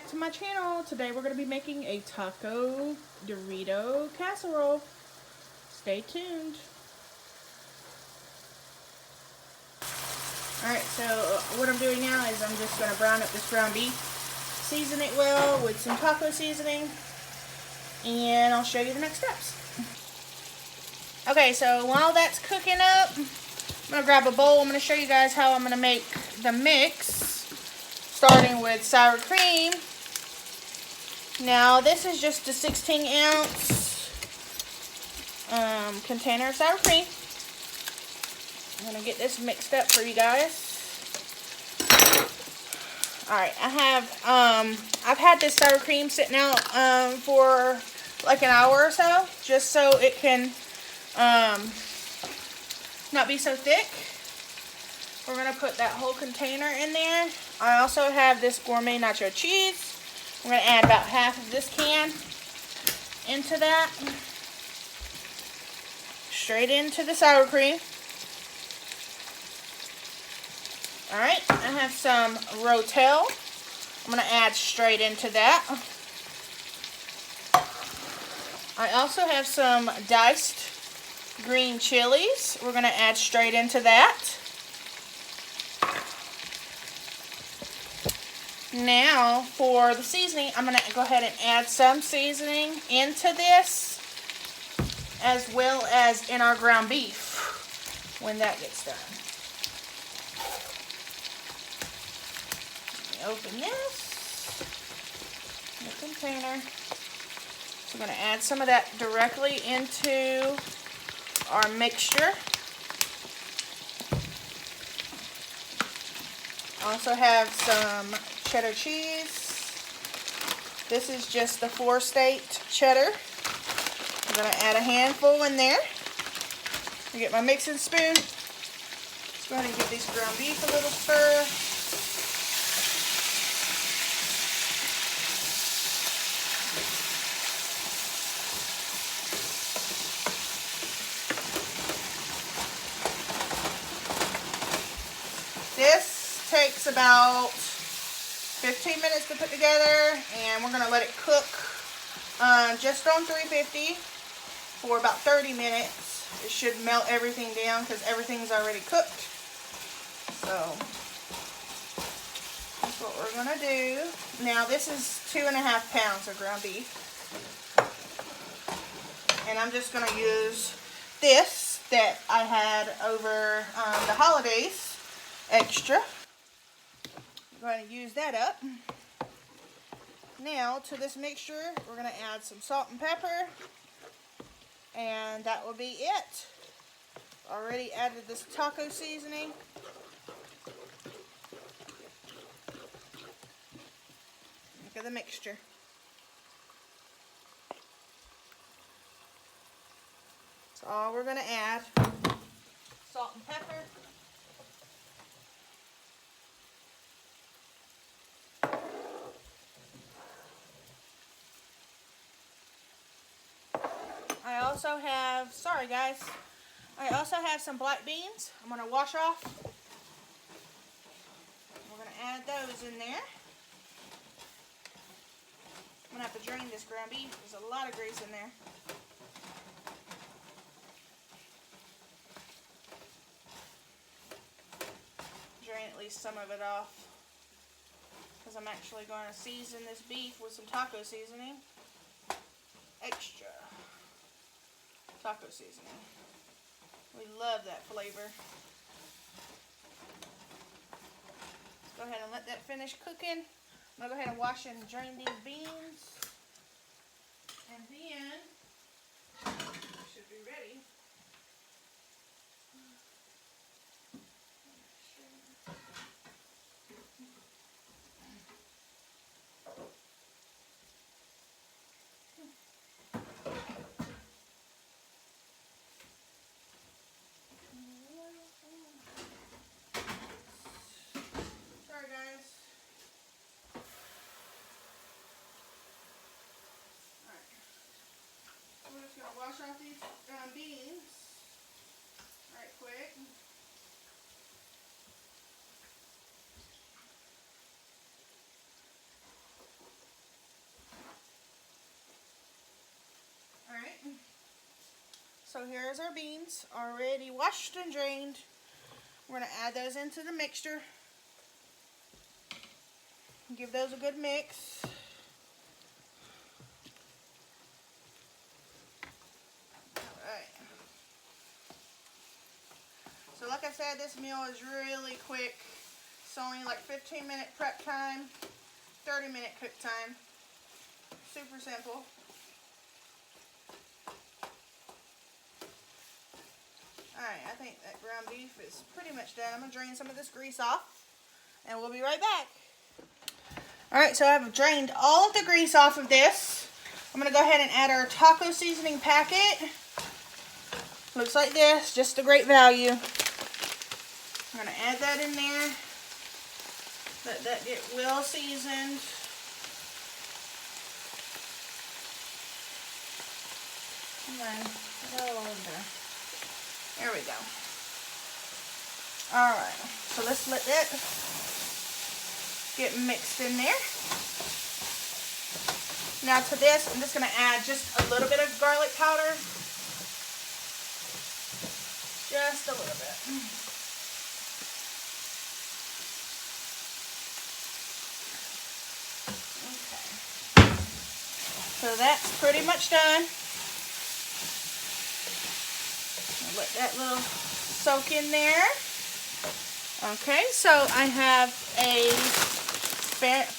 back to my channel. Today we're going to be making a taco Dorito casserole. Stay tuned. Alright, so what I'm doing now is I'm just going to brown up this ground beef, season it well with some taco seasoning, and I'll show you the next steps. Okay, so while that's cooking up, I'm going to grab a bowl. I'm going to show you guys how I'm going to make the mix, starting with sour cream. Now this is just a 16-ounce container of sour cream. I'm going to get this mixed up for you guys. Alright, I've had this sour cream sitting out for like an hour or so, just so it can not be so thick. We're going to put that whole container in there. I also have this gourmet nacho cheese. We're going to add about half of this can into that. Straight into the sour cream. Alright, I have some rotel. I'm going to add straight into that. I also have some diced green chilies. We're going to add straight into that. Now for the seasoning, I'm going to go ahead and add some seasoning into this, as well as in our ground beef when that gets done. Open this, the container. So I'm going to add some of that directly into our mixture. I also have some cheddar cheese. This is just the 4-state cheddar. I'm going to add a handful in there. I get my mixing spoon. Let's go ahead and give these ground beef a little stir. This takes about 15 minutes to put together, and we're going to let it cook just on 350 for about 30 minutes. It should melt everything down because everything's already cooked. So that's what we're going to do. Now this is 2.5 pounds of ground beef, and I'm just going to use this that I had over the holidays extra. I'm going to use that up. Now to this mixture, we're going to add some salt and pepper, and that will be it. Already added this taco seasoning. Look at the mixture. That's all we're going to add. Salt and pepper. I also have, sorry guys, I also have some black beans I'm going to wash off. We're going to add those in there. I'm going to have to drain this ground beef. There's a lot of grease in there. Drain at least some of it off, because I'm actually going to season this beef with some taco seasoning. Extra taco seasoning. We love that flavor. Let's go ahead and let that finish cooking. I'm going to go ahead and wash and drain these beans. And then we should be ready. Sorry guys. Alright. We're just going to wash off these beans right quick. So here's our beans, already washed and drained. We're going to add those into the mixture. Give those a good mix. Alright. So like I said, this meal is really quick. It's only like 15-minute prep time, 30-minute cook time. Super simple. Alright, I think that ground beef is pretty much done. I'm going to drain some of this grease off, and we'll be right back. Alright, so I've drained all of the grease off of this. I'm going to go ahead and add our taco seasoning packet. Looks like this, just a great value. I'm going to add that in there. Let that get well seasoned. Come on, put it all in there. There we go. Alright, so let's let that get mixed in there. Now to this, I'm just going to add just a little bit of garlic powder. Just a little bit. Okay. So that's pretty much done. Let that little soak in there. Okay, so I have a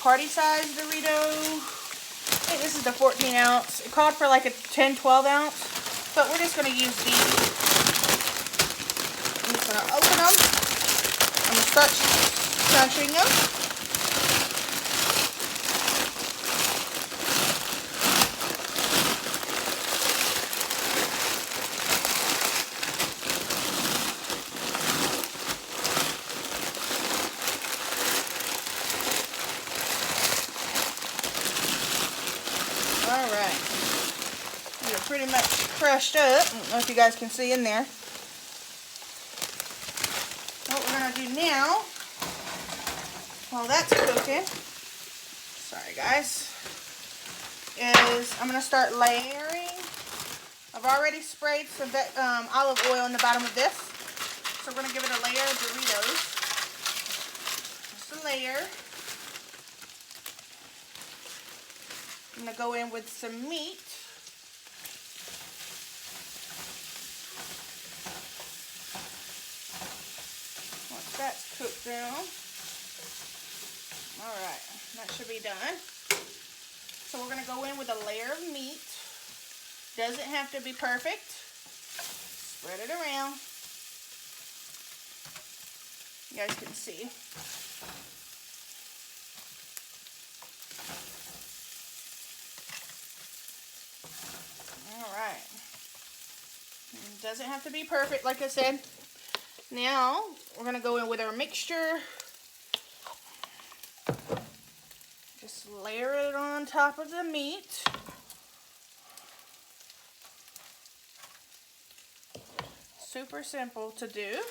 party size Dorito. I think this is the 14 ounce. It called for like a 10-12 ounce, but we're just going to use these. I'm just going to open them. I'm going to start crunching them. Alright, these are pretty much crushed up. I don't know if you guys can see in there. What we're going to do now, while that's cooking, sorry guys, is I'm going to start layering. I've already sprayed some olive oil in the bottom of this. So we're going to give it a layer of Doritos. Just a layer. I'm going to go in with some meat. Once that's cooked down. Alright, that should be done. So we're going to go in with a layer of meat. Doesn't have to be perfect. Spread it around. You guys can see. Alright. Doesn't have to be perfect, like I said. Now, we're going to go in with our mixture. Just layer it on top of the meat. Super simple to do.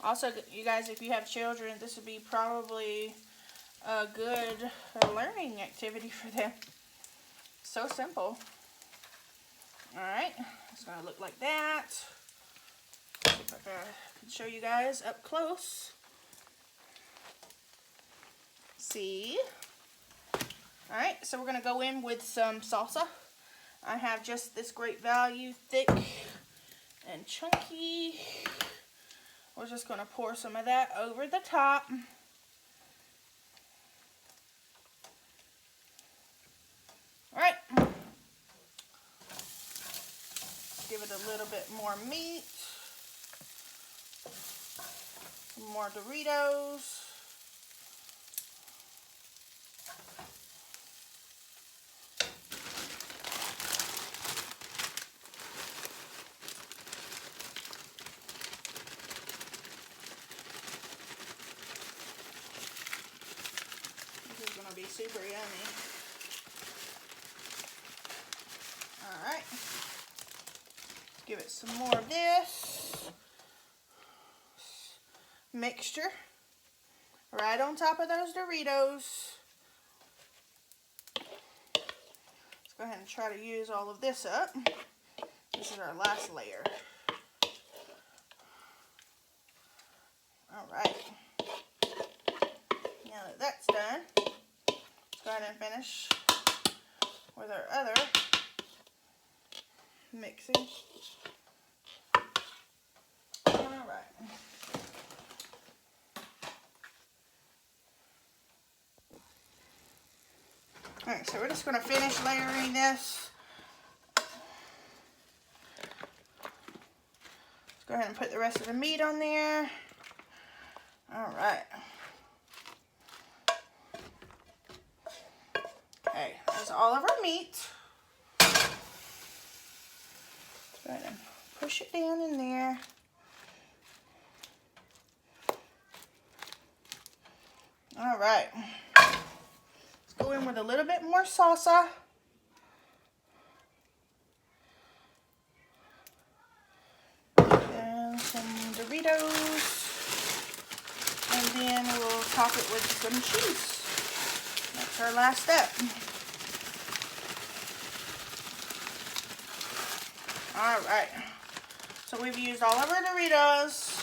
Also, you guys, if you have children, this would be probably a good learning activity for them. So simple. Alright, it's going to look like that. Let's see if I can show you guys up close. See? Alright, so we're going to go in with some salsa. I have just this great value, thick and chunky. We're just going to pour some of that over the top. Alright. Give it a little bit more meat. Some more Doritos. This is going to be super yummy. Alright. Give it some more of this mixture right on top of those Doritos. It's go ahead and try to use all of this up. This is our last layer. Alright. Now that that's done, let's go ahead and finish with our other mixing. Alright. Alright, so we're just going to finish layering this. Let's go ahead and put the rest of the meat on there. Alright. Okay, that's all of our meat. Let's go ahead and push it down in there. Alright. Let's go in with a little bit more salsa. And some Doritos. And then we'll top it with some cheese. That's our last step. Alright. So we've used all of our Doritos.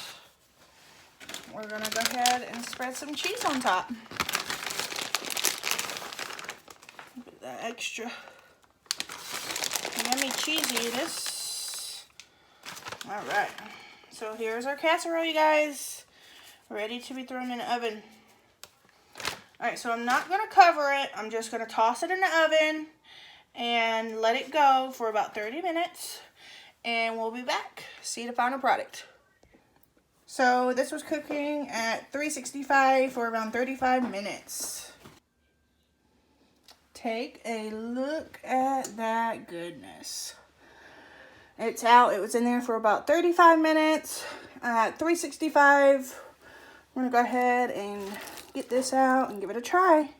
We're going to go ahead and spread some cheese on top. Put that extra yummy cheesiness. Alright. So here's our casserole, you guys. Ready to be thrown in the oven. Alright, so I'm not going to cover it. I'm just going to toss it in the oven and let it go for about 30 minutes. And we'll be back. See the final product. So this was cooking at 365 for around 35 minutes. Take a look at that goodness. It's out. It was in there for about 35 minutes at 365. I'm going to go ahead and get this out and give it a try.